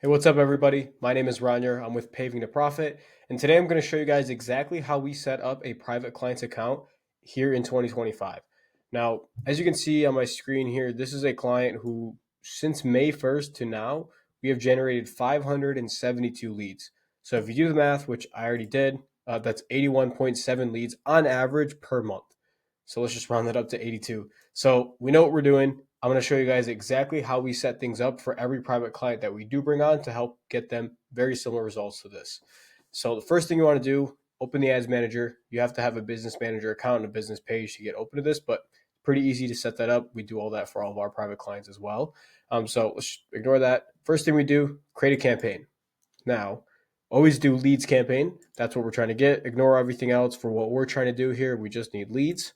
Hey, what's up, everybody? My name is Ranier. I'm with Paving to Profit, and today I'm going to show you guys exactly how we set up a private client's account here in 2025. Now, as you can see on my screen here, this is a client who, since May 1st to now, we have generated 572 leads. So if you do the math, which I already did, that's 81.7 leads on average per month. So let's just round that up to 82. So we know what we're doing. I'm going to show you guys exactly how we set things up for every private client that we do bring on to help get them very similar results to this. So the first thing you want to do, open the ads manager. You have to have a business manager account and a business page to get open to this, but pretty easy to set that up. We do all that for all of our private clients as well. So let's ignore that. First thing we do, create a campaign. Now, always do leads campaign. That's what we're trying to get. Ignore everything else for what we're trying to do here. We just need leads.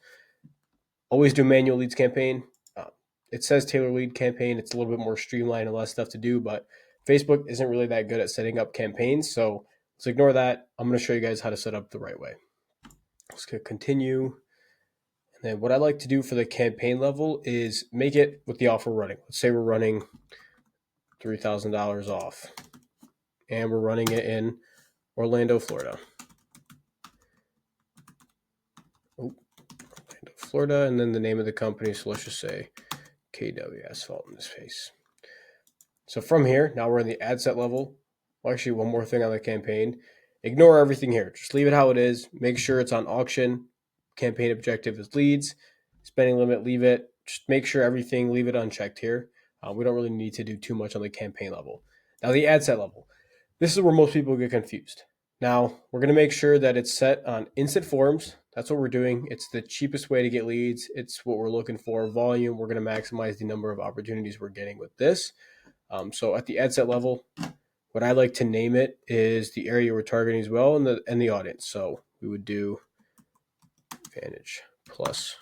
Always do manual leads campaign. Uh, it says tailor lead campaign. It's a little bit more streamlined and less stuff to do, but Facebook isn't really that good at setting up campaigns. So let's ignore that. I'm going to show you guys how to set up the right way. Let's continue. And then what I like to do for the campaign level is make it with the offer running. Let's say we're running $3,000 off and we're running it in Orlando, Florida. Florida, and then the name of the company. So let's just say KW Asphalt in this case. So from here, now we're in the ad set level. Well, actually, one more thing on the campaign. Ignore everything here. Just leave it how it is. Make sure it's on auction. Campaign objective is leads. Spending limit, leave it. Just make sure everything, leave it unchecked here. We don't really need to do too much on the campaign level. Now, the ad set level. This is where most people get confused. Now, we're going to make sure that it's set on instant forms. That's what we're doing. It's the cheapest way to get leads. It's what we're looking for. Volume, we're going to maximize the number of opportunities we're getting with this. So at the ad set level, what I like to name it is the area we're targeting as well and the audience. So we would do Advantage plus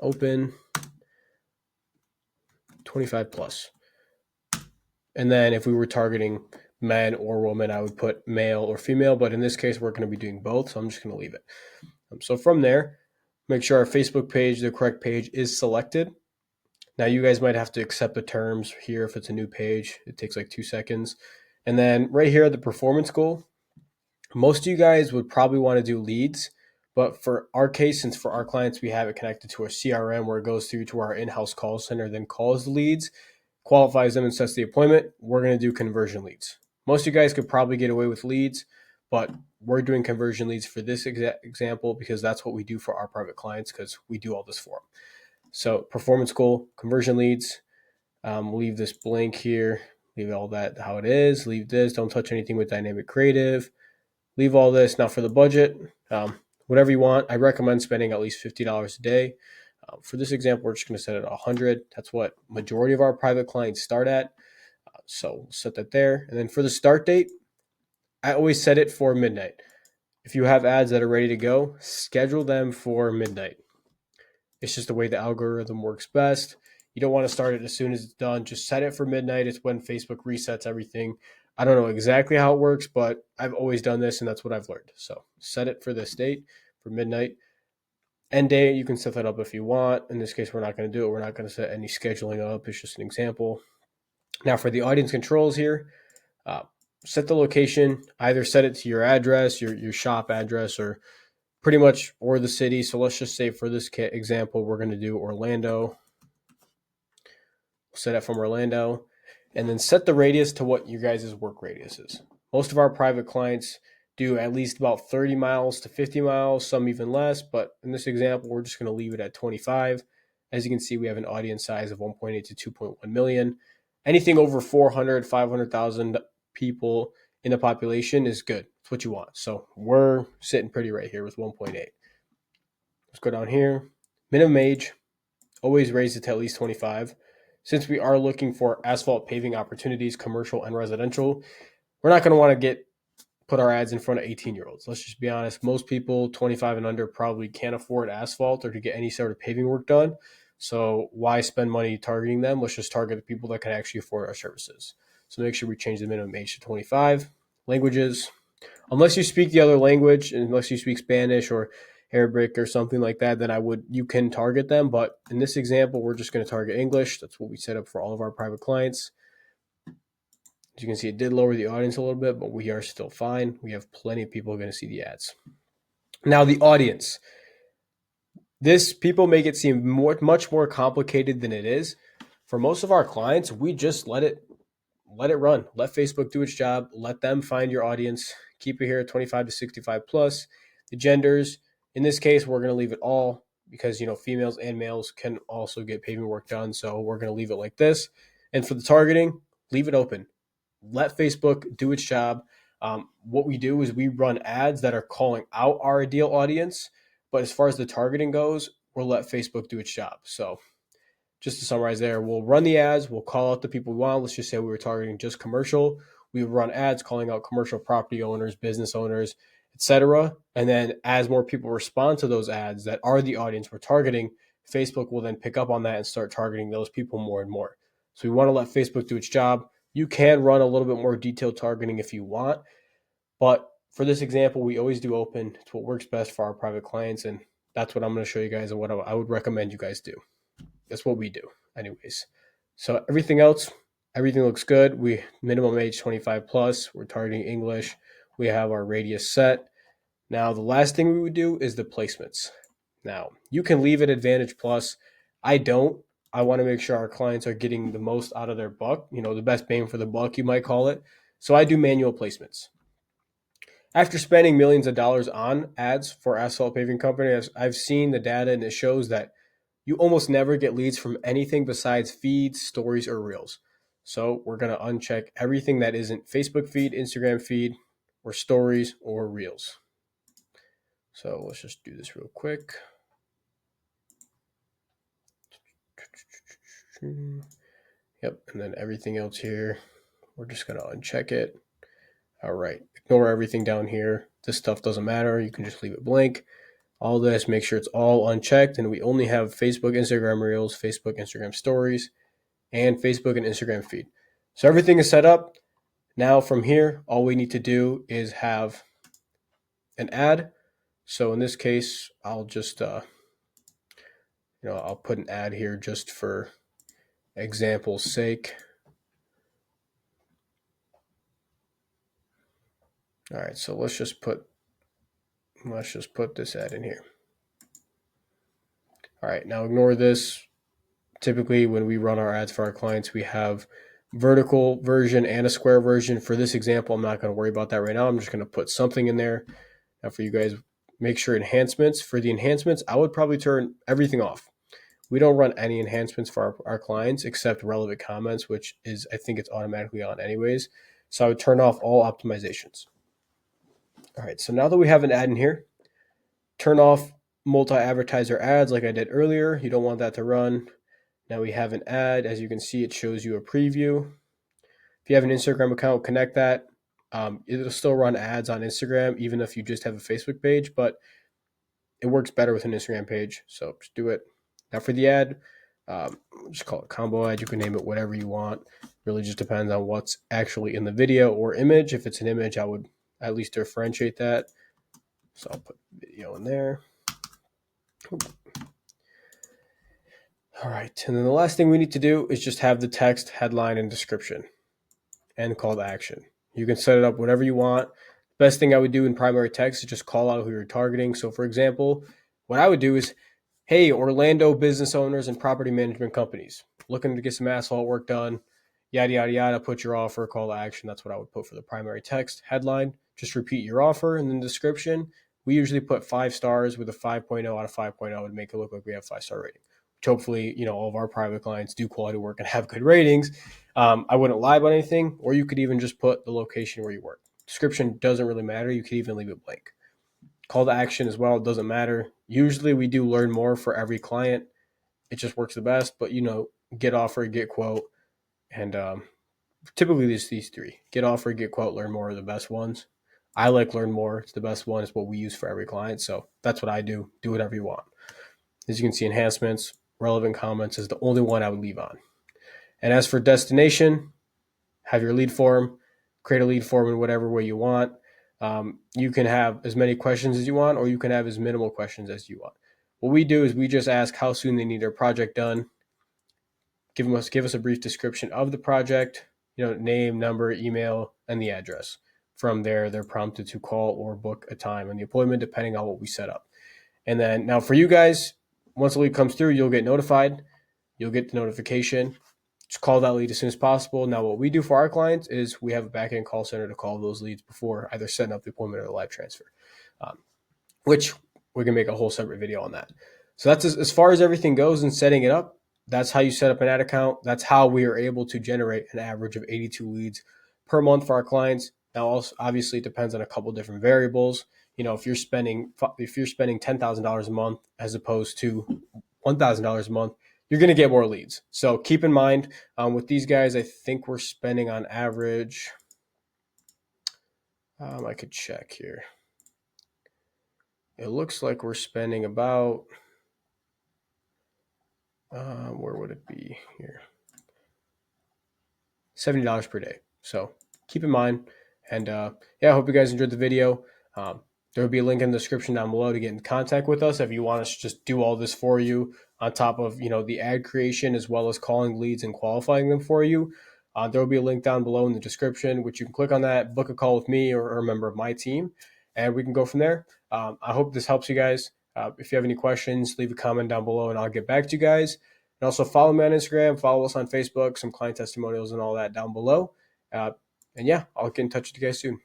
open 25 plus. And then if we were targeting men or women, I would put male or female, but in this case, we're going to be doing both. So I'm just going to leave it. So from there, make sure our Facebook page, the correct page, is selected. Now you guys might have to accept the terms here if it's a new page. It takes like 2 seconds. And then right here, the performance goal. Most of you guys would probably want to do leads, but for our case, since for our clients, we have it connected to a CRM where it goes through to our in-house call center, then calls the leads, qualifies them and sets the appointment. We're going to do conversion leads. Most of you guys could probably get away with leads, but we're doing conversion leads for this example because that's what we do for our private clients because we do all this for them. So performance goal, conversion leads, leave this blank here, leave all that how it is, leave this, don't touch anything with dynamic creative, leave all this. Now for the budget, whatever you want, I recommend spending at least $50 a day. For this example, we're just going to set it at 100. That's what majority of our private clients start at. So we'll set that there. And then for the start date, I always set it for midnight. If you have ads that are ready to go, schedule them for midnight. It's just the way the algorithm works best. You don't want to start it as soon as it's done. Just set it for midnight. It's when Facebook resets everything. I don't know exactly how it works, but I've always done this, and that's what I've learned. So set it for this date, for midnight. End date, you can set that up if you want. In this case, we're not going to do it. We're not going to set any scheduling up. It's just an example. Now for the audience controls here, set the location. Either set it to your address, your shop address, or pretty much, or the city. So let's just say for this example, we're going to do Orlando. Set it from Orlando. And then set the radius to what you guys' work radius is. Most of our private clients do at least about 30 miles to 50 miles, some even less. But in this example, we're just going to leave it at 25. As you can see, we have an audience size of 1.8 to 2.1 million. Anything over 400, 500,000 people in the population is good. It's what you want. So we're sitting pretty right here with 1.8. Let's go down here. Minimum age, always raise it to at least 25. Since we are looking for asphalt paving opportunities, commercial and residential, we're not going to want to put our ads in front of 18-year-olds. Let's just be honest. Most people 25 and under probably can't afford asphalt or to get any sort of paving work done. So why spend money targeting them? Let's just target the people that can actually afford our services. So make sure we change the minimum age to 25. Languages, unless you speak the other language, unless you speak Spanish or Arabic or something like that, then you can target them. But in this example, we're just going to target English. That's what we set up for all of our private clients. As As you can see, it did lower the audience a little bit, but we are still fine. We have plenty of people going to see the ads. Now, the audience. This people make it seem much more complicated than it is. For most of our clients, we just let it run. Let Facebook do its job. Let them find your audience. Keep it here at 25 to 65 plus. The genders, in this case, we're going to leave it all because, females and males can also get paving work done. So we're going to leave it like this. And for the targeting, leave it open. Let Facebook do its job. What we do is we run ads that are calling out our ideal audience. But as far as the targeting goes, we'll let Facebook do its job. So just to summarize there, we'll run the ads. We'll call out the people we want. Let's just say we were targeting just commercial. We would run ads calling out commercial property owners, business owners, etc. And then as more people respond to those ads that are the audience we're targeting, Facebook will then pick up on that and start targeting those people more and more. So we want to let Facebook do its job. You can run a little bit more detailed targeting if you want, but for this example, we always do open. It's what works best for our private clients, and that's what I'm going to show you guys and what I would recommend you guys do. That's what we do anyways. So everything looks good. We minimum age 25 plus. We're targeting English. We have our radius set. Now, the last thing we would do is the placements. Now, you can leave it Advantage Plus. I don't. I want to make sure our clients are getting the most out of their buck, the best bang for the buck, you might call it. So I do manual placements. After spending millions of dollars on ads for Asphalt Paving Company, I've seen the data and it shows that you almost never get leads from anything besides feeds, stories, or reels. So we're going to uncheck everything that isn't Facebook feed, Instagram feed, or stories, or reels. So let's just do this real quick. Yep, and then everything else here, we're just going to uncheck it. All right, ignore everything down here. This stuff doesn't matter. You can just leave it blank. All this, make sure it's all unchecked, and we only have Facebook, Instagram Reels, Facebook, Instagram Stories, and Facebook and Instagram feed. So everything is set up. Now from here, all we need to do is have an ad. So in this case, I'll just, I'll put an ad here just for example's sake. All right, so let's just put this ad in here. All right, now ignore this. Typically, when we run our ads for our clients, we have vertical version and a square version. For this example, I'm not going to worry about that right now. I'm just going to put something in there. Now for you guys, make sure enhancements. For the enhancements, I would probably turn everything off. We don't run any enhancements for our clients except relevant comments, which is, I think it's automatically on anyways. So I would turn off all optimizations. All right, so now that we have an ad in here, turn off multi-advertiser ads like I did earlier. You don't want that to run. Now we have an ad. As you can see, it shows you a preview. If you have an Instagram account, connect that. It'll still run ads on Instagram, even if you just have a Facebook page, but it works better with an Instagram page. So just do it. Now for the ad, just call it combo ad. You can name it whatever you want. Really just depends on what's actually in the video or image. If it's an image, I would at least differentiate that. So I'll put video in there. All right, and then the last thing we need to do is just have the text, headline, and description, and call to action. You can set it up whatever you want. Best thing I would do in primary text is just call out who you're targeting. So for example, what I would do is, hey, Orlando business owners and property management companies looking to get some asphalt work done, yada, yada, yada, put your offer, call to action. That's what I would put for the primary text. Headline, just repeat your offer, and then description. We usually put 5 stars with a 5.0 out of 5.0 to make it look like we have 5-star rating. Which hopefully, all of our private clients do quality work and have good ratings. I wouldn't lie about anything, or you could even just put the location where you work. Description doesn't really matter. You could even leave it blank. Call to action as well, doesn't matter. Usually we do learn more for every client. It just works the best, but get offer, get quote, and typically these 3. Get offer, get quote, learn more are the best ones. I like learn more. It's the best one. It's what we use for every client. So that's what I do. Do whatever you want. As you can see, enhancements, relevant comments is the only one I would leave on. And as for destination, have your lead form, create a lead form in whatever way you want. You can have as many questions as you want, or you can have as minimal questions as you want. What we do is we just ask how soon they need their project done. Give us a brief description of the project, name, number, email, and the address. From there, they're prompted to call or book a time and the appointment depending on what we set up. And then now for you guys, once the lead comes through, you'll get notified. You'll get the notification. Just call that lead as soon as possible. Now, what we do for our clients is we have a back-end call center to call those leads before either setting up the appointment or the live transfer, um, which we can make a whole separate video on that. So that's as far as everything goes in setting it up. That's how you set up an ad account. That's how we are able to generate an average of 82 leads per month for our clients. Now, also, obviously, it depends on a couple different variables. If you're spending $10,000 a month as opposed to $1,000 a month, you're going to get more leads. So keep in mind with these guys, I think we're spending on average. I could check here. It looks like we're spending about, where would it be here? $70 per day. So keep in mind. And I hope you guys enjoyed the video. There will be a link in the description down below to get in contact with us if you want us to just do all this for you on top of the ad creation as well as calling leads and qualifying them for you. There will be a link down below in the description, which you can click on that, book a call with me or a member of my team, and we can go from there. I hope this helps you guys. If you have any questions, leave a comment down below and I'll get back to you guys. And also follow me on Instagram, follow us on Facebook, some client testimonials and all that down below. And I'll get in touch with you guys soon.